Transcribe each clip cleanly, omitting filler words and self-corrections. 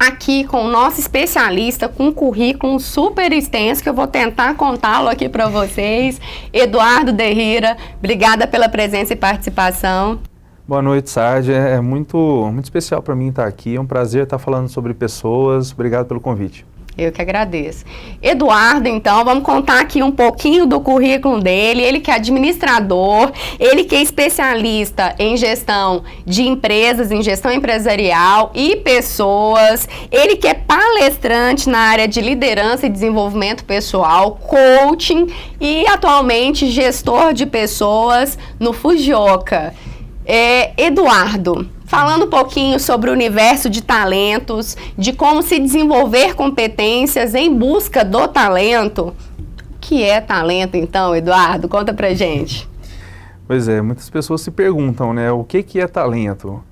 aqui com o nosso especialista, com um currículo super extenso, que eu vou tentar contá-lo aqui para vocês. Eduardo Derrira, obrigada pela presença e participação. Boa noite, Sardi. É muito especial para mim estar aqui. É um prazer estar falando sobre pessoas. Obrigado pelo convite. Eu que agradeço. Eduardo, então, vamos contar aqui um pouquinho do currículo dele. Ele que é administrador, ele que é especialista em gestão de empresas, em gestão empresarial e pessoas. Ele que é palestrante na área de liderança e desenvolvimento pessoal, coaching e atualmente gestor de pessoas no Fujioka. Eduardo, falando um pouquinho sobre o universo de talentos, de como se desenvolver competências em busca do talento. O que é talento, então, Eduardo? Conta pra gente. Pois é, muitas pessoas se perguntam, né, o que é talento?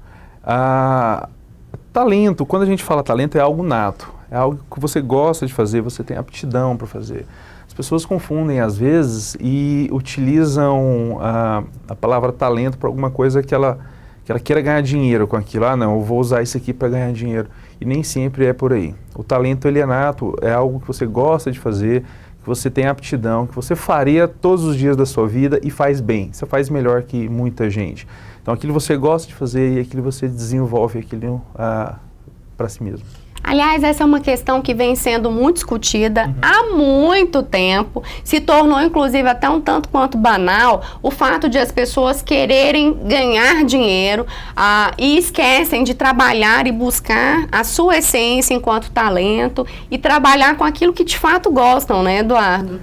Talento, quando a gente fala talento, é algo nato, é algo que você gosta de fazer, você tem aptidão para fazer. As pessoas confundem às vezes e utilizam a palavra talento para alguma coisa que ela queira ganhar dinheiro com aquilo. Não, eu vou usar isso aqui para ganhar dinheiro. E nem sempre é por aí. O talento, ele é nato, é algo que você gosta de fazer, que você tem aptidão, que você faria todos os dias da sua vida e faz bem. Você faz melhor que muita gente. Então, aquilo que você gosta de fazer e aquilo que você desenvolve aquilo para si mesmo. Aliás, essa é uma questão que vem sendo muito discutida há muito tempo, se tornou inclusive até um tanto quanto banal o fato de as pessoas quererem ganhar dinheiro e esquecem de trabalhar e buscar a sua essência enquanto talento e trabalhar com aquilo que de fato gostam, né, Eduardo?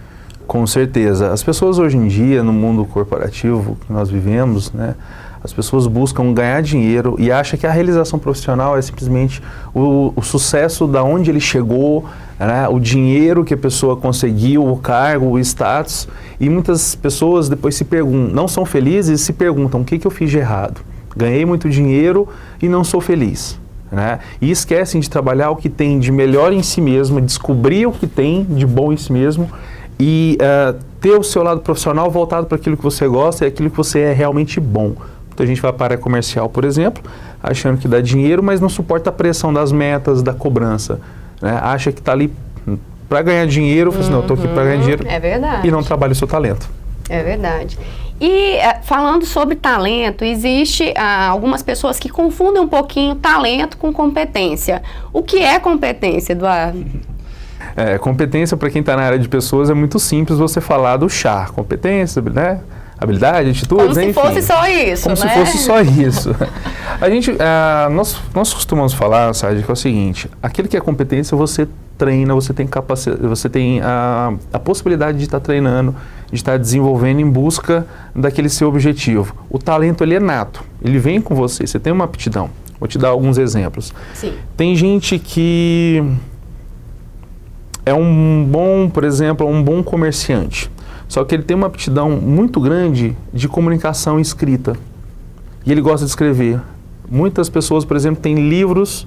Com certeza. As pessoas hoje em dia, no mundo corporativo que nós vivemos, né, as pessoas buscam ganhar dinheiro e acham que a realização profissional é simplesmente o sucesso da onde ele chegou, né, o dinheiro que a pessoa conseguiu, o cargo, o status. E muitas pessoas depois se perguntam, não são felizes e se perguntam, o que eu fiz de errado? Ganhei muito dinheiro e não sou feliz. Né? E esquecem de trabalhar o que tem de melhor em si mesmo, descobrir o que tem de bom em si mesmo e ter o seu lado profissional voltado para aquilo que você gosta e aquilo que você é realmente bom. Então a gente vai para a área comercial, por exemplo, achando que dá dinheiro, mas não suporta a pressão das metas, da cobrança. Né? Acha que está ali para ganhar dinheiro, fala assim, não, eu estou aqui para ganhar dinheiro. É verdade. E não trabalha o seu talento. É verdade. E falando sobre talento, existe algumas pessoas que confundem um pouquinho talento com competência. O que é competência, Eduardo? Competência, para quem está na área de pessoas, é muito simples você falar do chá. Competência, né? Habilidade, atitudes, enfim. Como se fosse só isso, Como se fosse só isso. Nós costumamos falar, Sardi, que é o seguinte, aquilo que é competência você treina, você tem capacidade, você tem a possibilidade de estar treinando, de estar desenvolvendo em busca daquele seu objetivo. O talento, ele é nato, ele vem com você, você tem uma aptidão. Vou te dar alguns exemplos. Sim. Tem gente que é por exemplo, um bom comerciante. Só que ele tem uma aptidão muito grande de comunicação escrita. E ele gosta de escrever. Muitas pessoas, por exemplo, têm livros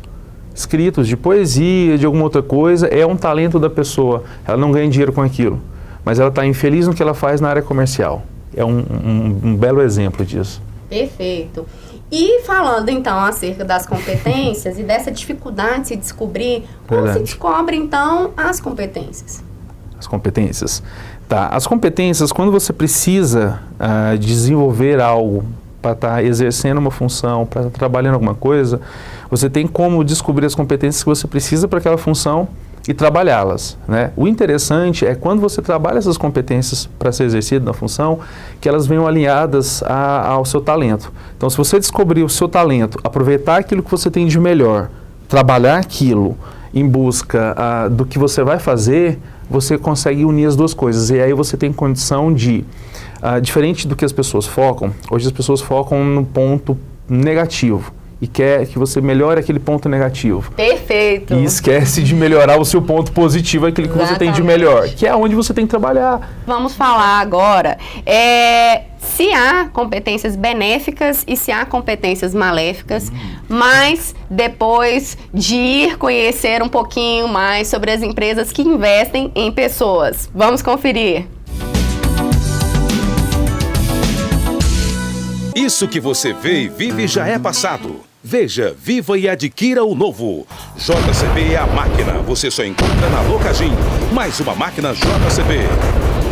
escritos de poesia, de alguma outra coisa. É um talento da pessoa. Ela não ganha dinheiro com aquilo. Mas ela está infeliz no que ela faz na área comercial. É um belo exemplo disso. Perfeito. E falando então acerca das competências e dessa dificuldade de se descobrir, como se descobre então as competências? As competências. Tá. As competências, quando você precisa desenvolver algo para estar exercendo uma função, para estar trabalhando alguma coisa, você tem como descobrir as competências que você precisa para aquela função e trabalhá-las. Né? O interessante é quando você trabalha essas competências para ser exercido na função, que elas venham alinhadas ao seu talento. Então, se você descobrir o seu talento, aproveitar aquilo que você tem de melhor, trabalhar aquilo em busca do que você vai fazer, você consegue unir as duas coisas. E aí você tem condição de, diferente do que as pessoas focam, hoje as pessoas focam no ponto negativo e quer que você melhore aquele ponto negativo. Perfeito. E esquece de melhorar o seu ponto positivo, aquilo que você tem de melhor, que é onde você tem que trabalhar. Vamos falar agora se há competências benéficas e se há competências maléficas, mas depois de ir conhecer um pouquinho mais sobre as empresas que investem em pessoas. Vamos conferir. Isso que você vê e vive já é passado. Veja, viva e adquira o novo. JCB é a máquina. Você só encontra na Locagin. Mais uma máquina JCB.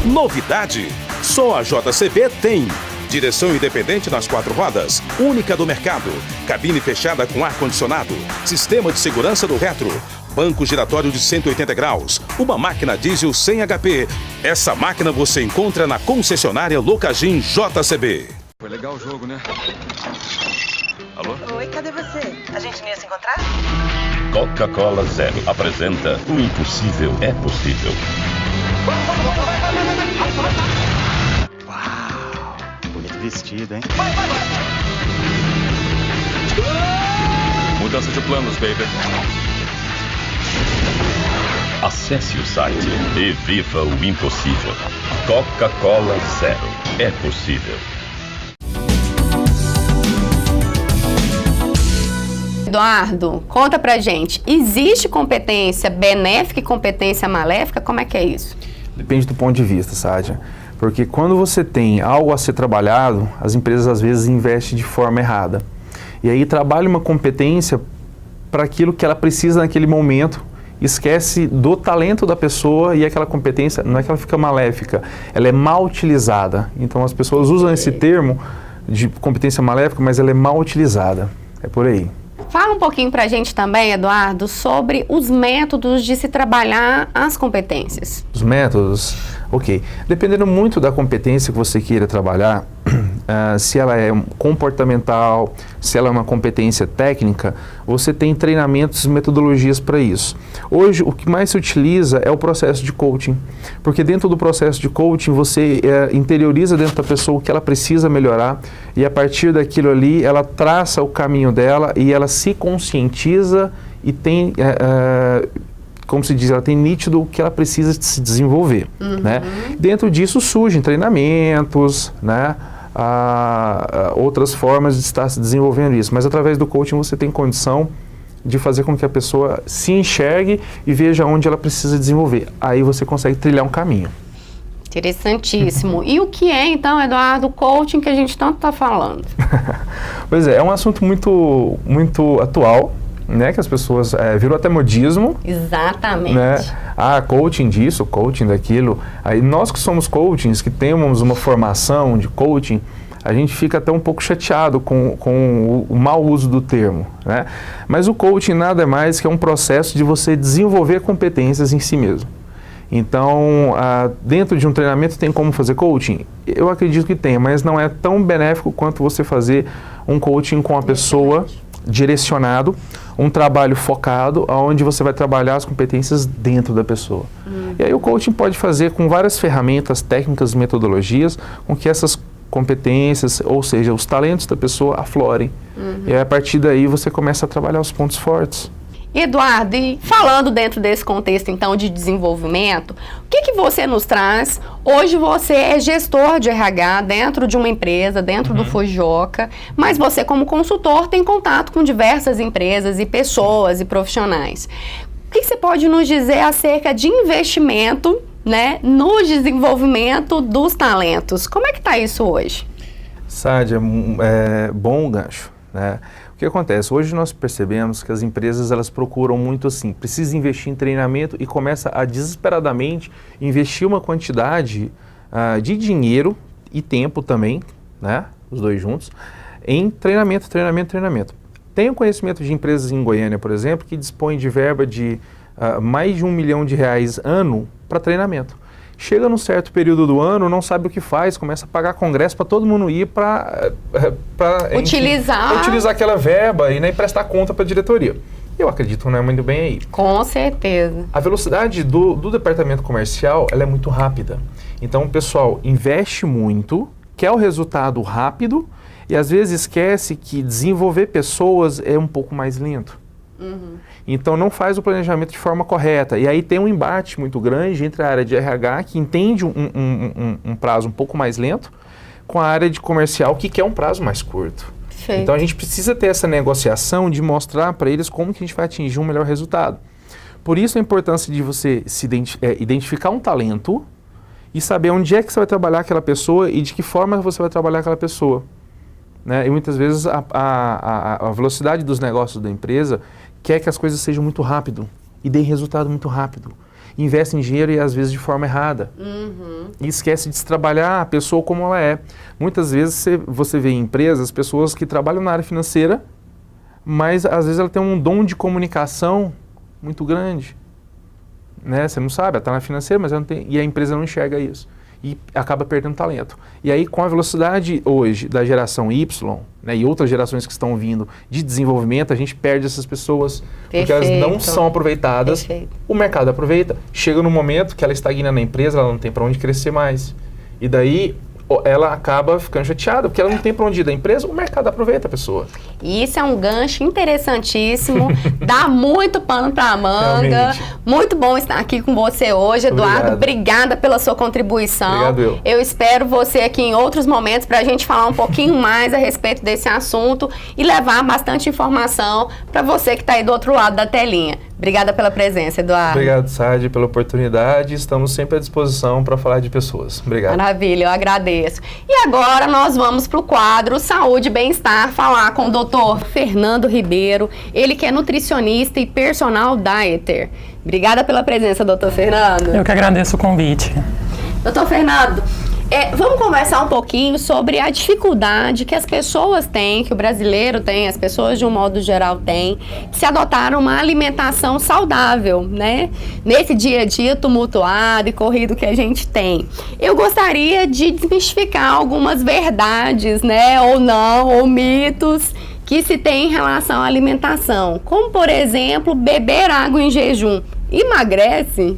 Novidade. Só a JCB tem. Direção independente nas 4 rodas. Única do mercado. Cabine fechada com ar-condicionado. Sistema de segurança do retro. Banco giratório de 180 graus. Uma máquina diesel sem HP. Essa máquina você encontra na concessionária Locagin JCB. Foi legal o jogo, né? Alô? Oi, cadê você? A gente não ia se encontrar? Coca-Cola Zero apresenta O Impossível é Possível. Uau! Bonito vestido, hein? Mudança de planos, baby. Acesse o site e viva o impossível. Coca-Cola Zero. É possível. Eduardo, conta pra gente, existe competência benéfica e competência maléfica? Como é que é isso? Depende do ponto de vista, Sádia. Porque quando você tem algo a ser trabalhado, as empresas às vezes investem de forma errada. E aí trabalha uma competência para aquilo que ela precisa naquele momento, esquece do talento da pessoa e aquela competência, não é que ela fica maléfica, ela é mal utilizada. Então as pessoas usam esse termo de competência maléfica, mas ela é mal utilizada. É por aí. Fala um pouquinho pra gente também, Eduardo, sobre os métodos de se trabalhar as competências. Os métodos, ok. Dependendo muito da competência que você queira trabalhar, se ela é comportamental, se ela é uma competência técnica, você tem treinamentos e metodologias para isso. Hoje, o que mais se utiliza é o processo de coaching, porque dentro do processo de coaching, você interioriza dentro da pessoa o que ela precisa melhorar e a partir daquilo ali, ela traça o caminho dela e ela se conscientiza e tem... como se diz, ela tem nítido o que ela precisa se desenvolver, né? Dentro disso surgem treinamentos, né? Outras formas de estar se desenvolvendo isso, mas através do coaching você tem condição de fazer com que a pessoa se enxergue e veja onde ela precisa desenvolver. Aí você consegue trilhar um caminho. Interessantíssimo. E o que é, então, Eduardo, o coaching que a gente tanto está falando? Pois é um assunto muito atual, né, que as pessoas virou até modismo. Exatamente. Né? Coaching disso, coaching daquilo. Aí nós que somos coachings, que temos uma formação de coaching, a gente fica até um pouco chateado com o mau uso do termo, né? Mas o coaching nada é mais que um processo de você desenvolver competências em si mesmo. Então, dentro de um treinamento tem como fazer coaching? Eu acredito que tem, mas não é tão benéfico quanto você fazer um coaching com a pessoa direcionado, um trabalho focado, onde você vai trabalhar as competências dentro da pessoa. E aí o coaching pode fazer com várias ferramentas, técnicas, metodologias, com que essas competências, ou seja, os talentos da pessoa aflorem. E aí, a partir daí você começa a trabalhar os pontos fortes. Eduardo, e falando dentro desse contexto, então, de desenvolvimento, o que você nos traz? Hoje você é gestor de RH dentro de uma empresa, dentro do Fujoca, mas você, como consultor, tem contato com diversas empresas e pessoas e profissionais. O que você pode nos dizer acerca de investimento, né, no desenvolvimento dos talentos? Como é que está isso hoje? Sádia, bom gancho, né? O que acontece? Hoje nós percebemos que as empresas elas procuram muito assim, precisa investir em treinamento e começa a desesperadamente investir uma quantidade de dinheiro e tempo também, né, os dois juntos, em treinamento. Tenho conhecimento de empresas em Goiânia, por exemplo, que dispõem de verba de mais de R$1 milhão ano para treinamento. Chega num certo período do ano, não sabe o que faz, começa a pagar congresso para todo mundo ir para utilizar aquela verba e nem prestar conta para a diretoria. Eu acredito que não é muito bem aí. Com certeza. A velocidade do departamento comercial ela é muito rápida. Então o pessoal investe muito, quer o resultado rápido e às vezes esquece que desenvolver pessoas é um pouco mais lento. Então não faz o planejamento de forma correta. E aí tem um embate muito grande entre a área de RH, que entende um prazo um pouco mais lento, com a área de comercial, que quer um prazo mais curto. Perfeito. Então a gente precisa ter essa negociação de mostrar para eles como que a gente vai atingir um melhor resultado. Por isso a importância de você identificar um talento e saber onde é que você vai trabalhar aquela pessoa e de que forma você vai trabalhar aquela pessoa. né? E muitas vezes a velocidade dos negócios da empresa quer que as coisas sejam muito rápido e deem resultado muito rápido. Investem dinheiro e às vezes de forma errada. E esquece de se trabalhar a pessoa como ela é. Muitas vezes você vê em empresas pessoas que trabalham na área financeira, mas às vezes ela tem um dom de comunicação muito grande, né? Você não sabe, ela está na financeira, mas ela não tem, e a empresa não enxerga isso. E acaba perdendo talento. E aí, com a velocidade hoje da geração Y, né, e outras gerações que estão vindo de desenvolvimento, a gente perde essas pessoas. Porque elas não são aproveitadas. Perfeito. O mercado aproveita. Chega no momento que ela estagna na empresa, ela não tem para onde crescer mais. E daí ela acaba ficando chateada, porque ela não tem para onde ir da empresa, o mercado aproveita a pessoa. E isso é um gancho interessantíssimo, dá muito pano para manga. Realmente. Muito bom estar aqui com você hoje, Eduardo. Obrigada pela sua contribuição. Obrigado, eu espero você aqui em outros momentos para a gente falar um pouquinho mais a respeito desse assunto e levar bastante informação para você que está aí do outro lado da telinha. Obrigada pela presença, Eduardo. Obrigado, Sadi, pela oportunidade. Estamos sempre à disposição para falar de pessoas. Obrigado. Maravilha, eu agradeço. E agora nós vamos para o quadro Saúde e Bem-Estar, falar com o Dr. Fernando Ribeiro, ele que é nutricionista e personal dieter. Obrigada pela presença, Dr. Fernando. Eu que agradeço o convite. Dr. Fernando, vamos conversar um pouquinho sobre a dificuldade que as pessoas têm, que o brasileiro tem, as pessoas de um modo geral têm, de se adotar uma alimentação saudável, né? Nesse dia a dia tumultuado e corrido que a gente tem. Eu gostaria de desmistificar algumas verdades, né? Ou não, ou mitos que se tem em relação à alimentação. Como, por exemplo, beber água em jejum emagrece?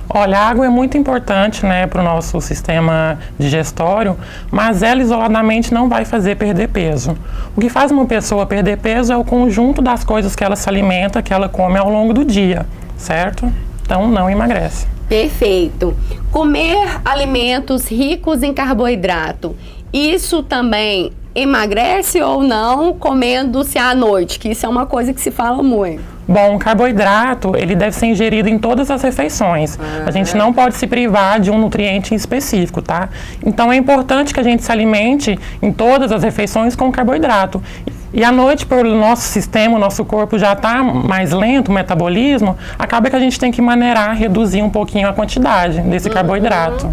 Olha, a água é muito importante, né, para o nosso sistema digestório, mas ela isoladamente não vai fazer perder peso. O que faz uma pessoa perder peso é o conjunto das coisas que ela se alimenta, que ela come ao longo do dia, certo? Então, não emagrece. Perfeito. Comer alimentos ricos em carboidrato, isso também emagrece ou não comendo-se à noite? Que isso é uma coisa que se fala muito. Bom, o carboidrato, ele deve ser ingerido em todas as refeições. A gente não pode se privar de um nutriente em específico, tá? Então, é importante que a gente se alimente em todas as refeições com carboidrato. E à noite, por nosso sistema, o nosso corpo já está mais lento, o metabolismo, acaba que a gente tem que maneirar, reduzir um pouquinho a quantidade desse carboidrato.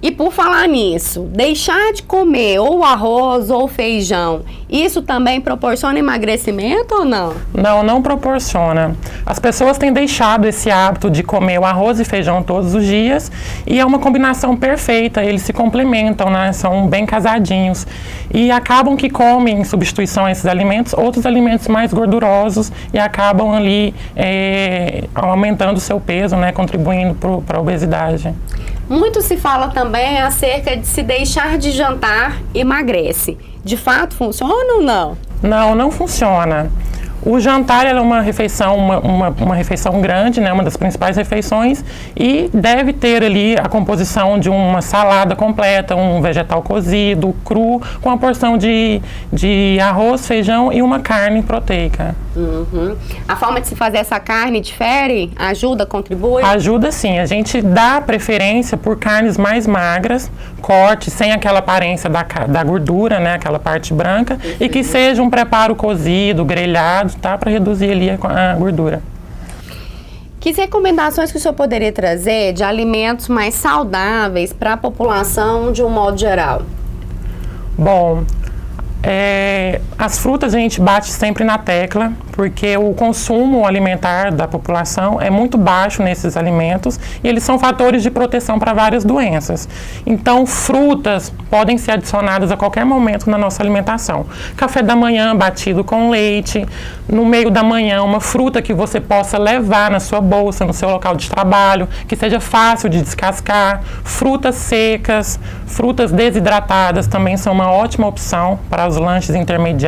E por falar nisso, deixar de comer ou arroz ou feijão, isso também proporciona emagrecimento ou não? Não, não proporciona. As pessoas têm deixado esse hábito de comer o arroz e feijão todos os dias e é uma combinação perfeita, eles se complementam, né? São bem casadinhos e acabam que comem, em substituição a esses alimentos, outros alimentos mais gordurosos e acabam ali aumentando o seu peso, né? Contribuindo para a obesidade. Muito se fala também acerca de se deixar de jantar emagrece. De fato, funciona ou não? Não, não funciona. O jantar é uma refeição, uma refeição grande, né, uma das principais refeições, e deve ter ali a composição de uma salada completa, um vegetal cozido, cru, com uma porção de arroz, feijão e uma carne proteica. A forma de se fazer essa carne difere? Ajuda, contribui? Ajuda sim. A gente dá preferência por carnes mais magras, cortes, sem aquela aparência da gordura, né, aquela parte branca, e que seja um preparo cozido, grelhado, tá, para reduzir ali a gordura. Que recomendações que o senhor poderia trazer de alimentos mais saudáveis para a população de um modo geral? Bom, as frutas a gente bate sempre na tecla, porque o consumo alimentar da população é muito baixo nesses alimentos e eles são fatores de proteção para várias doenças. Então, frutas podem ser adicionadas a qualquer momento na nossa alimentação. Café da manhã batido com leite, no meio da manhã uma fruta que você possa levar na sua bolsa, no seu local de trabalho, que seja fácil de descascar. Frutas secas, frutas desidratadas também são uma ótima opção para os lanches intermediários.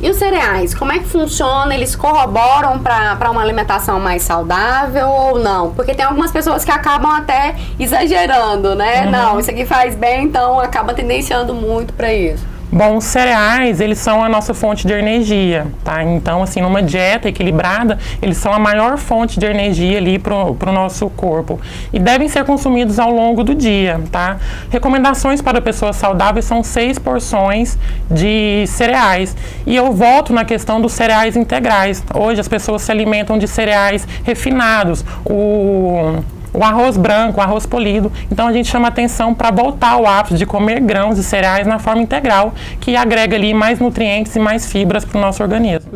E os cereais, como é que funciona? Eles corroboram para uma alimentação mais saudável ou não? Porque tem algumas pessoas que acabam até exagerando, né? Não, isso aqui faz bem, então acaba tendenciando muito para isso. Bom, os cereais, eles são a nossa fonte de energia, tá? Então, assim, numa dieta equilibrada, eles são a maior fonte de energia ali pro nosso corpo. E devem ser consumidos ao longo do dia, tá? Recomendações para pessoas saudáveis são 6 porções de cereais. E eu volto na questão dos cereais integrais. Hoje as pessoas se alimentam de cereais refinados, o arroz branco, o arroz polido. Então a gente chama atenção para voltar ao hábito de comer grãos e cereais na forma integral, que agrega ali mais nutrientes e mais fibras para o nosso organismo.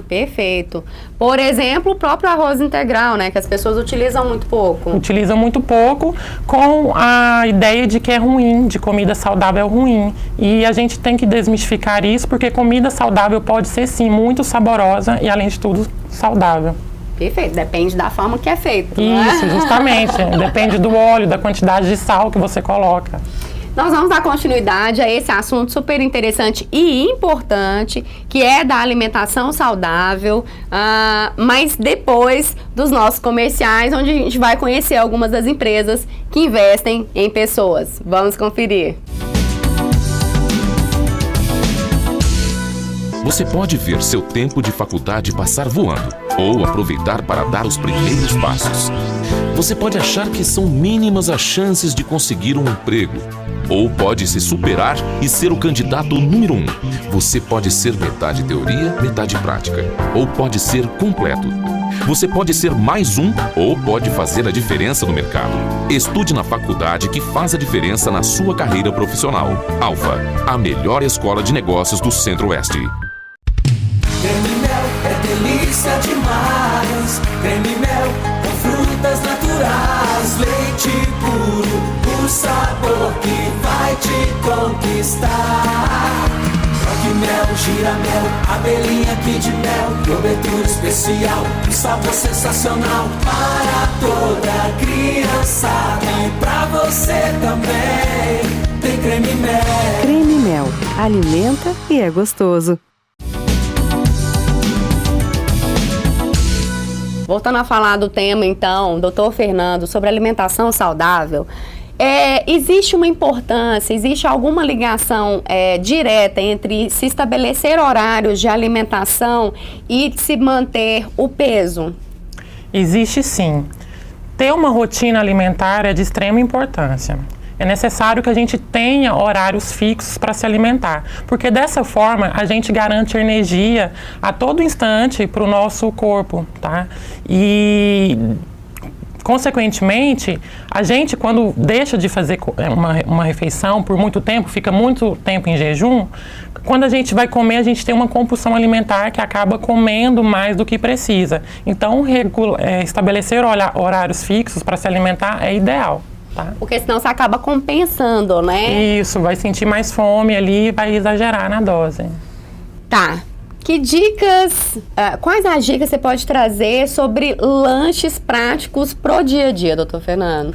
Perfeito. Por exemplo, o próprio arroz integral, né, que as pessoas utilizam muito pouco. Utilizam muito pouco, com a ideia de que é ruim, de comida saudável é ruim. E a gente tem que desmistificar isso, porque comida saudável pode ser sim muito saborosa e além de tudo saudável. Perfeito, depende da forma que é feito. Isso, justamente. Depende do óleo, da quantidade de sal que você coloca. Nós vamos dar continuidade a esse assunto super interessante e importante, que é da alimentação saudável, mas depois dos nossos comerciais, onde a gente vai conhecer algumas das empresas que investem em pessoas. Vamos conferir. Você pode ver seu tempo de faculdade passar voando ou aproveitar para dar os primeiros passos. Você pode achar que são mínimas as chances de conseguir um emprego, ou pode se superar e ser o candidato número 1. Você pode ser metade teoria, metade prática, ou pode ser completo. Você pode ser mais um ou pode fazer a diferença no mercado. Estude na faculdade que faz a diferença na sua carreira profissional. Alfa, a melhor escola de negócios do Centro-Oeste. Creme Mel é delícia demais. Creme Mel com frutas naturais, leite puro, o sabor que vai te conquistar. Choque mel, gira mel, abelhinha Kid Mel, cobertura especial, um sabor sensacional para toda criançada e pra você também. Tem Creme Mel. Creme Mel, alimenta e é gostoso. Voltando a falar do tema, então, doutor Fernando, sobre alimentação saudável, existe uma importância, existe alguma ligação direta entre se estabelecer horários de alimentação e se manter o peso? Existe sim. Ter uma rotina alimentar é de extrema importância. É necessário que a gente tenha horários fixos para se alimentar, porque dessa forma a gente garante energia a todo instante para o nosso corpo, tá? E consequentemente, a gente quando deixa de fazer uma refeição por muito tempo, fica muito tempo em jejum, quando a gente vai comer, a gente tem uma compulsão alimentar que acaba comendo mais do que precisa. Então, estabelecer horários fixos para se alimentar é ideal. Tá. Porque senão você acaba compensando, né? Isso, vai sentir mais fome ali e vai exagerar na dose. Tá. Que dicas, quais as dicas você pode trazer sobre lanches práticos pro dia a dia, doutor Fernando?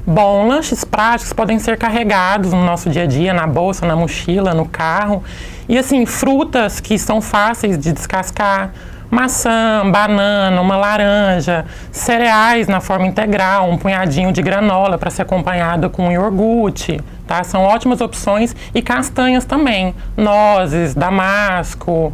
Bom, lanches práticos podem ser carregados no nosso dia a dia, na bolsa, na mochila, no carro. E assim, frutas que são fáceis de descascar, maçã, banana, uma laranja, cereais na forma integral, um punhadinho de granola para ser acompanhado com iogurte, tá? São ótimas opções. E castanhas também, nozes, damasco,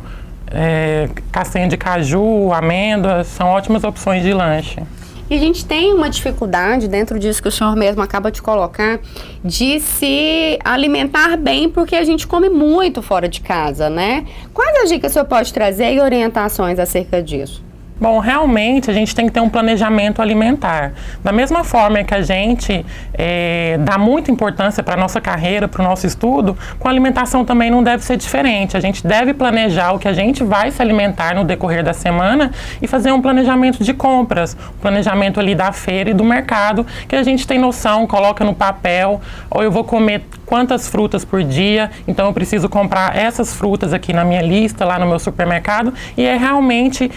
castanha de caju, amêndoas, são ótimas opções de lanche. E a gente tem uma dificuldade, dentro disso que o senhor mesmo acaba de colocar, de se alimentar bem, porque a gente come muito fora de casa, né? Quais as dicas o senhor pode trazer e orientações acerca disso? Bom, realmente a gente tem que ter um planejamento alimentar. Da mesma forma que a gente dá muita importância para a nossa carreira, para o nosso estudo, com a alimentação também não deve ser diferente. A gente deve planejar o que a gente vai se alimentar no decorrer da semana e fazer um planejamento de compras, um planejamento ali da feira e do mercado, que a gente tem noção, coloca no papel, ou eu vou comer quantas frutas por dia, então eu preciso comprar essas frutas aqui na minha lista, lá no meu supermercado, e é realmente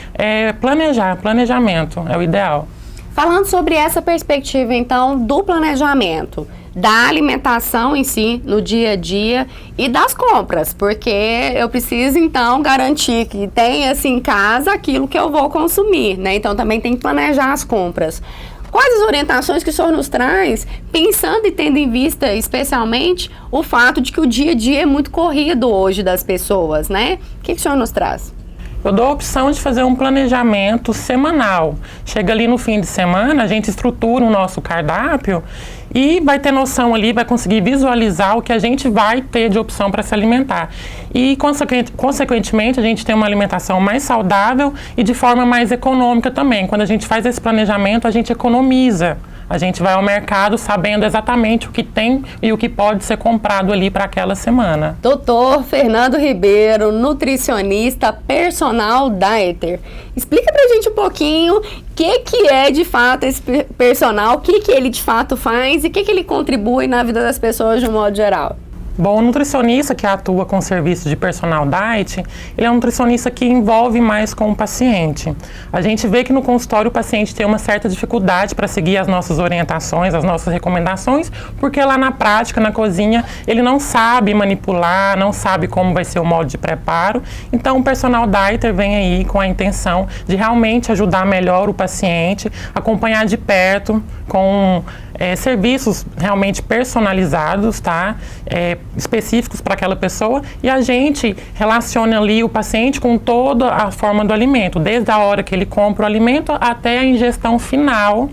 planejamento é o ideal. Falando sobre essa perspectiva, então, do planejamento, da alimentação em si, no dia a dia, e das compras, porque eu preciso, então, garantir que tem, assim, em casa aquilo que eu vou consumir, né? Então, também tem que planejar as compras. Quais as orientações que o senhor nos traz, pensando e tendo em vista, especialmente, o fato de que o dia a dia é muito corrido hoje das pessoas, né? O que o senhor nos traz? Eu dou a opção de fazer um planejamento semanal. Chega ali no fim de semana, a gente estrutura o nosso cardápio e vai ter noção ali, vai conseguir visualizar o que a gente vai ter de opção para se alimentar. E, consequentemente, a gente tem uma alimentação mais saudável e de forma mais econômica também. Quando a gente faz esse planejamento, a gente economiza. A gente vai ao mercado sabendo exatamente o que tem e o que pode ser comprado ali para aquela semana. Doutor Fernando Ribeiro, nutricionista personal dieter. Explica pra gente um pouquinho o que é de fato esse personal, o que ele de fato faz e o que ele contribui na vida das pessoas de um modo geral. Bom, o nutricionista que atua com serviço de personal diet, ele é um nutricionista que envolve mais com o paciente. A gente vê que no consultório o paciente tem uma certa dificuldade para seguir as nossas orientações, as nossas recomendações, porque lá na prática, na cozinha, ele não sabe manipular, não sabe como vai ser o modo de preparo. Então o personal dieter vem aí com a intenção de realmente ajudar melhor o paciente, acompanhar de perto com serviços realmente personalizados, tá? Específicos para aquela pessoa, e a gente relaciona ali o paciente com toda a forma do alimento, desde a hora que ele compra o alimento até a ingestão final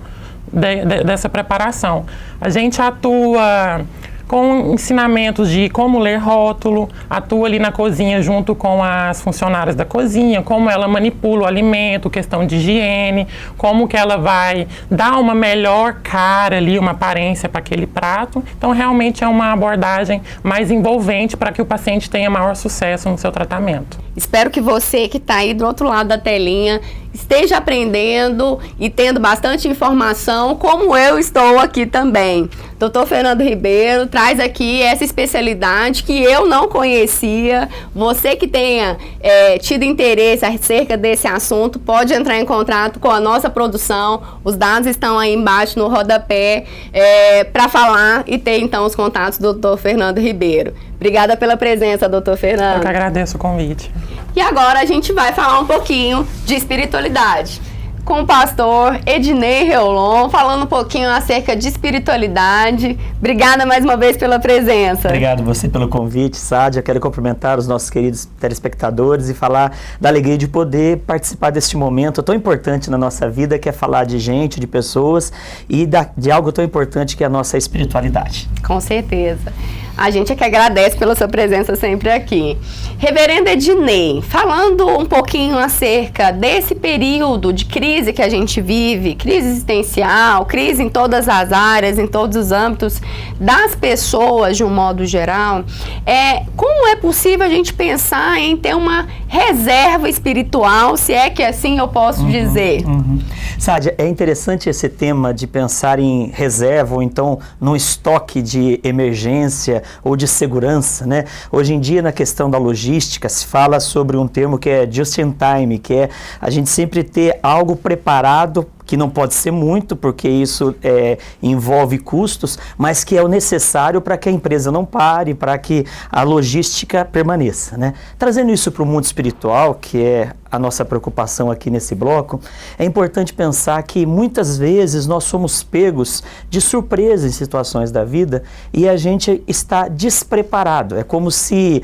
dessa preparação. A gente atua com ensinamentos de como ler rótulo, atua ali na cozinha junto com as funcionárias da cozinha, como ela manipula o alimento, questão de higiene, como que ela vai dar uma melhor cara ali, uma aparência para aquele prato. Então, realmente é uma abordagem mais envolvente para que o paciente tenha maior sucesso no seu tratamento. Espero que você que está aí do outro lado da telinha esteja aprendendo e tendo bastante informação, como eu estou aqui também. Dr. Fernando Ribeiro traz aqui essa especialidade que eu não conhecia. Você que tenha tido interesse acerca desse assunto, pode entrar em contato com a nossa produção. Os dados estão aí embaixo no rodapé para falar e ter então os contatos do Dr. Fernando Ribeiro. Obrigada pela presença, Dr. Fernando. Eu que agradeço o convite. E agora a gente vai falar um pouquinho de espiritualidade com o pastor Ednei Reolon, falando um pouquinho acerca de espiritualidade. Obrigada mais uma vez pela presença. Obrigado você pelo convite, Sádia. Quero cumprimentar os nossos queridos telespectadores e falar da alegria de poder participar deste momento tão importante na nossa vida, que é falar de gente, de pessoas e de algo tão importante que é a nossa espiritualidade. Com certeza. A gente é que agradece pela sua presença sempre aqui. Reverendo Ednei, falando um pouquinho acerca desse período de crise que a gente vive, crise existencial, crise em todas as áreas, em todos os âmbitos das pessoas de um modo geral, como é possível a gente pensar em ter uma reserva espiritual, se é que assim eu posso dizer? Sádia, é interessante esse tema de pensar em reserva ou então num estoque de emergência ou de segurança, né? Hoje em dia, na questão da logística, se fala sobre um termo que é just in time, que é a gente sempre ter algo preparado, que não pode ser muito, porque isso envolve custos, mas que é o necessário para que a empresa não pare, para que a logística permaneça, né? Trazendo isso para o mundo espiritual, que é a nossa preocupação aqui nesse bloco, é importante pensar que muitas vezes nós somos pegos de surpresa em situações da vida e a gente está despreparado. É como se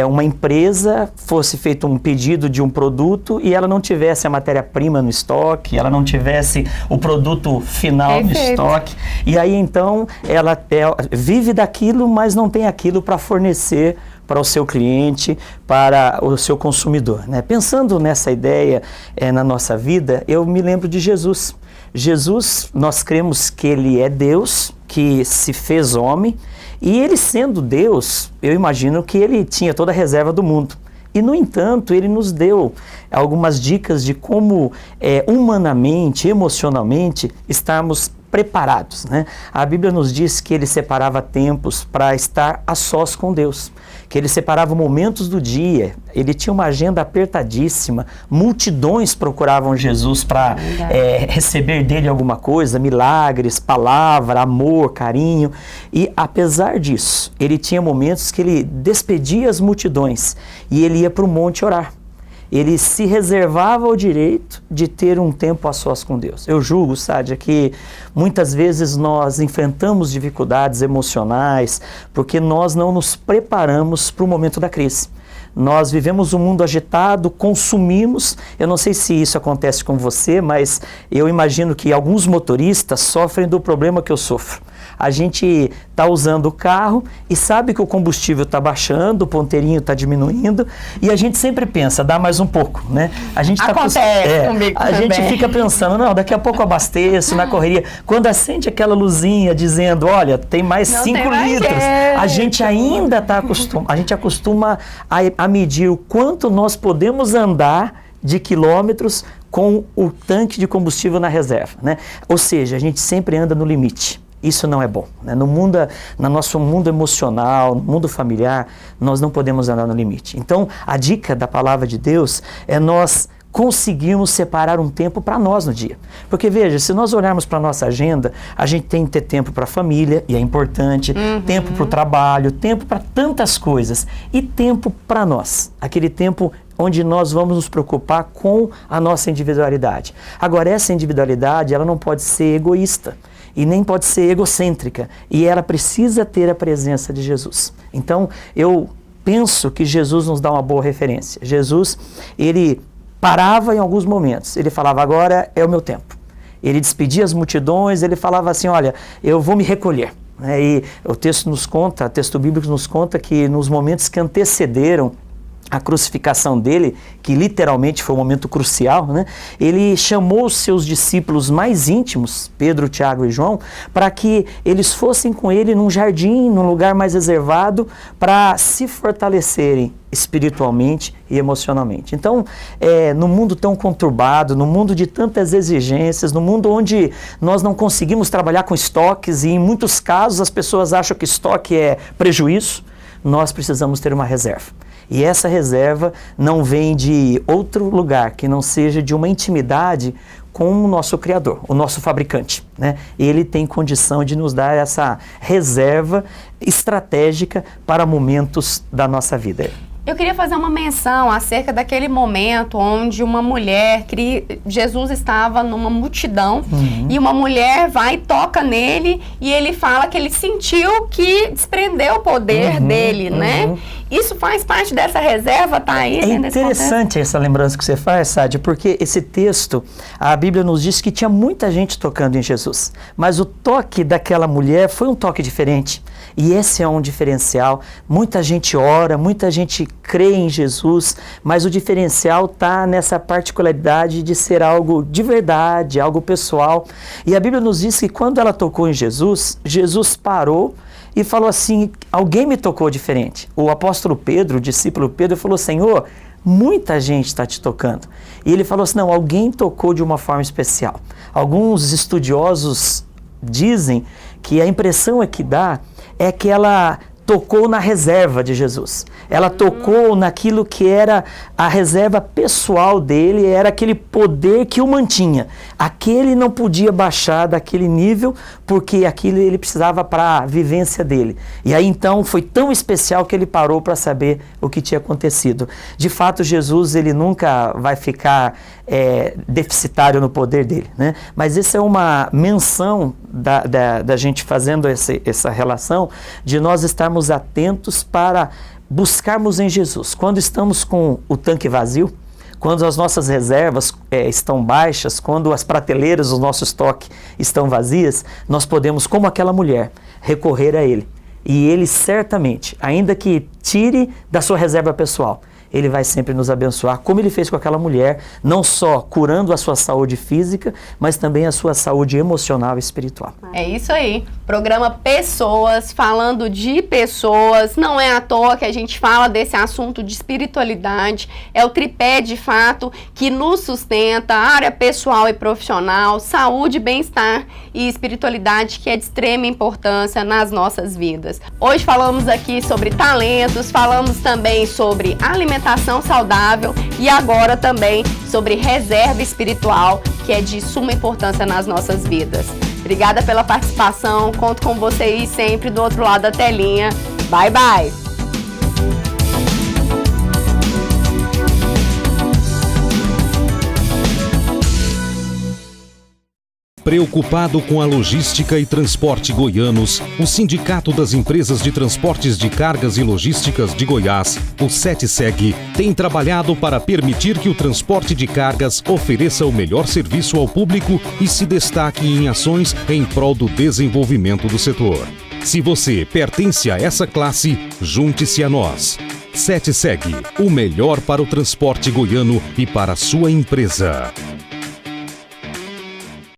uma empresa fosse feito um pedido de um produto e ela não tivesse a matéria-prima no estoque, ela não tivesse o produto final no estoque, e aí então ela vive daquilo, mas não tem aquilo para fornecer para o seu cliente, para o seu consumidor, né? Pensando nessa ideia na nossa vida, eu me lembro de Jesus. Jesus, nós cremos que ele é Deus, que se fez homem, e ele sendo Deus, eu imagino que ele tinha toda a reserva do mundo. E, no entanto, ele nos deu algumas dicas de como humanamente, emocionalmente, estarmos preparados, né? A Bíblia nos diz que ele separava tempos para estar a sós com Deus, que ele separava momentos do dia, ele tinha uma agenda apertadíssima, multidões procuravam Jesus para receber dele alguma coisa, milagres, palavra, amor, carinho, e apesar disso, ele tinha momentos que ele despedia as multidões e ele ia para o monte orar. ele se reservava o direito de ter um tempo a sós com Deus. Eu julgo, Sádia, que muitas vezes nós enfrentamos dificuldades emocionais porque nós não nos preparamos para o momento da crise. Nós vivemos um mundo agitado, consumimos. Eu não sei se isso acontece com você, mas eu imagino que alguns motoristas sofrem do problema que eu sofro. A gente está usando o carro e sabe que o combustível está baixando, o ponteirinho está diminuindo e a gente sempre pensa, dá mais um pouco, né? A gente acontece comigo a também. gente fica pensando, não, daqui a pouco eu abasteço na correria. Quando acende aquela luzinha dizendo, olha, tem mais 5 litros, a gente ainda está acostumado, a gente acostuma a medir o quanto nós podemos andar de quilômetros com o tanque de combustível na reserva, né? Ou seja, a gente sempre anda no limite. Isso não é bom, né? No nosso mundo emocional, no mundo familiar, nós não podemos andar no limite. Então, a dica da palavra de Deus é nós conseguirmos separar um tempo para nós no dia. Porque veja, se nós olharmos para a nossa agenda, a gente tem que ter tempo para a família, e é importante, tempo para o trabalho, tempo para tantas coisas, e tempo para nós, aquele tempo onde nós vamos nos preocupar com a nossa individualidade. Agora, essa individualidade, ela não pode ser egoísta, e nem pode ser egocêntrica, e ela precisa ter a presença de Jesus. Então, eu penso que Jesus nos dá uma boa referência. Jesus, ele parava em alguns momentos, ele falava, agora é o meu tempo. Ele despedia as multidões, ele falava assim, olha, eu vou me recolher. E o texto bíblico nos conta que nos momentos que antecederam a crucificação dele, que literalmente foi um momento crucial, né? Ele chamou os seus discípulos mais íntimos, Pedro, Tiago e João, para que eles fossem com ele num jardim, num lugar mais reservado, para se fortalecerem espiritualmente e emocionalmente. Então, no mundo tão conturbado, no mundo de tantas exigências, no mundo onde nós não conseguimos trabalhar com estoques e em muitos casos as pessoas acham que estoque é prejuízo, nós precisamos ter uma reserva. E essa reserva não vem de outro lugar que não seja de uma intimidade com o nosso Criador, o nosso fabricante, né? Ele tem condição de nos dar essa reserva estratégica para momentos da nossa vida. Eu queria fazer uma menção acerca daquele momento onde uma mulher, Jesus estava numa multidão e uma mulher vai e toca nele e ele fala que ele sentiu que desprendeu o poder dele, né? Isso faz parte dessa reserva, tá aí? É interessante essa lembrança que você faz, Sádia, porque esse texto, a Bíblia nos diz que tinha muita gente tocando em Jesus, mas o toque daquela mulher foi um toque diferente. E esse é um diferencial. Muita gente ora, muita gente crê em Jesus, mas o diferencial está nessa particularidade de ser algo de verdade, algo pessoal. E a Bíblia nos diz que quando ela tocou em Jesus, Jesus parou e falou assim, alguém me tocou diferente. O apóstolo Pedro, o discípulo Pedro, falou, Senhor, muita gente está te tocando. E ele falou assim, não, alguém tocou de uma forma especial. Alguns estudiosos dizem que a impressão que dá é que ela tocou na reserva de Jesus. Ela tocou naquilo que era a reserva pessoal dele, era aquele poder que o mantinha. Aquele não podia baixar daquele nível, porque aquilo ele precisava para a vivência dele. E aí então foi tão especial que ele parou para saber o que tinha acontecido. De fato, Jesus ele nunca vai ficar deficitário no poder dele, né? Mas essa é uma menção da gente fazendo essa relação de nós estarmos atentos para buscarmos em Jesus. Quando estamos com o tanque vazio, quando as nossas reservas estão baixas, quando as prateleiras do nosso estoque estão vazias, nós podemos, como aquela mulher, recorrer a Ele. E Ele certamente, ainda que tire da sua reserva pessoal, Ele vai sempre nos abençoar, como Ele fez com aquela mulher, não só curando a sua saúde física, mas também a sua saúde emocional e espiritual. É isso aí. Programa Pessoas, falando de pessoas. Não é à toa que a gente fala desse assunto de espiritualidade. É o tripé, de fato, que nos sustenta, a área pessoal e profissional, saúde, bem-estar e espiritualidade, que é de extrema importância nas nossas vidas. Hoje falamos aqui sobre talentos, falamos também sobre alimentação saudável e agora também sobre reserva espiritual, que é de suma importância nas nossas vidas. Obrigada pela participação, conto com vocês sempre do outro lado da telinha. Bye, bye! Preocupado com a logística e transporte goianos, o Sindicato das Empresas de Transportes de Cargas e Logísticas de Goiás, o SETSEG, tem trabalhado para permitir que o transporte de cargas ofereça o melhor serviço ao público e se destaque em ações em prol do desenvolvimento do setor. Se você pertence a essa classe, junte-se a nós. SETSEG, o melhor para o transporte goiano e para a sua empresa.